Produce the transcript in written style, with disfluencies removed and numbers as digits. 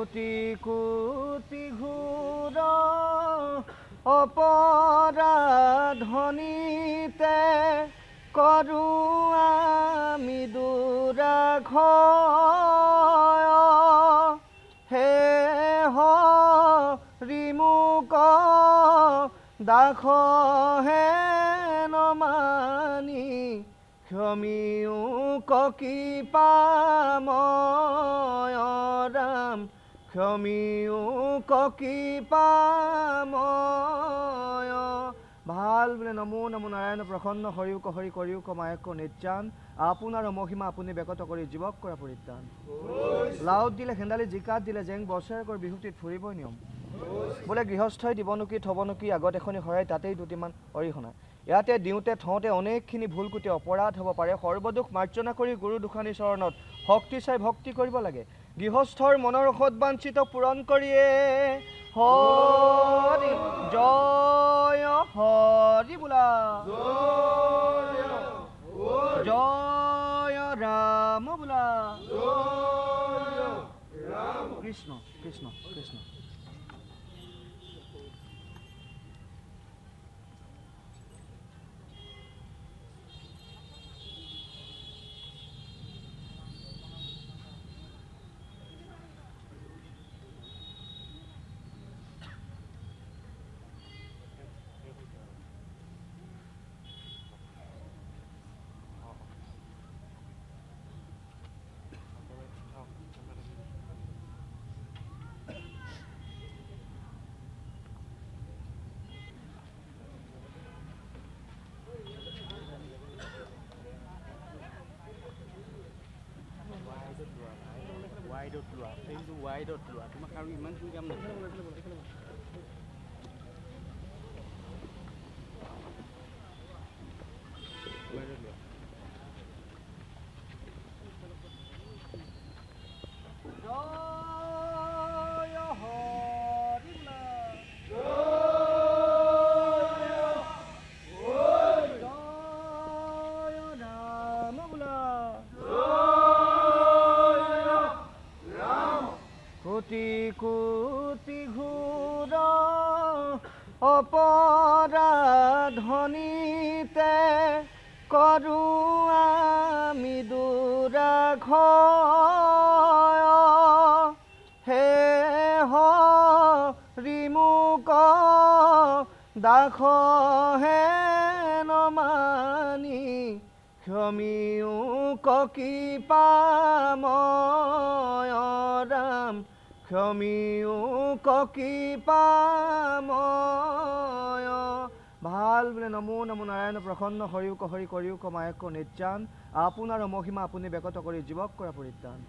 কোটি কোটি ঘোর অপরাধনীতে করু আমি দুরাঘয় হে হরিমুক দাখ হে নমানি ক্ষমিও কৃপাময় রাম ক্ষমিও কৃপাময় ভাল বোলে নমো নমো নারায়ণ প্ৰসন্ন হৰিও হৰি কৰিও কমায়ক নিত্যান আপোনাৰ মহিমা আপুনি ব্যক্ত কৰি জীৱক কৰা পৰিত্ৰাণ লাউত দিলে হেন্দালি জিকাত দিলে জেং বছৰেকৰ বিহুটিত ফুৰিবই নিয়ম বোলে গৃহস্থই দিবনুকি থবনুকি আগত এখনি হৰাই তাতেই দুটিমান অৰিহণা ইয়াতে দিওঁতে থওঁতে অনেকখিনি ভুল কুটি অপৰাধ হ'ব পাৰে সৰ্বদুখ মাৰ্জনা কৰি গুৰু দুখানী চৰণত শক্তি চাই ভক্তি কৰিব লাগে গৃহস্থৰ মনৰ সৎবাঞ্ছিত পূৰণ কৰিয়ে হৰি জয় হৰি বোলা জয় ৰাম বোলা কৃষ্ণ কৃষ্ণ কৃষ্ণ ৱাইডত লোৱা সেইটো ৱাইডত লোৱা তোমাক আৰু ইমানখিনি কাম নকৰে কোটি কোটি ঘোর অপরাধনীতে করু আমি দুরাঘয় হে হরিমুক দাখ হে নমানি ক্ষমিও কৃপাময় রাম ক্ষমিও কৃপাময় ভাল বোলে নমো নমো নাৰায়ণ প্ৰসন্ন হৰিও হৰি কৰিও কমায়ক নিত্যান আপোনাৰ মহিমা আপুনি ব্যক্ত কৰি জীৱক কৰা পৰিত্ৰাণ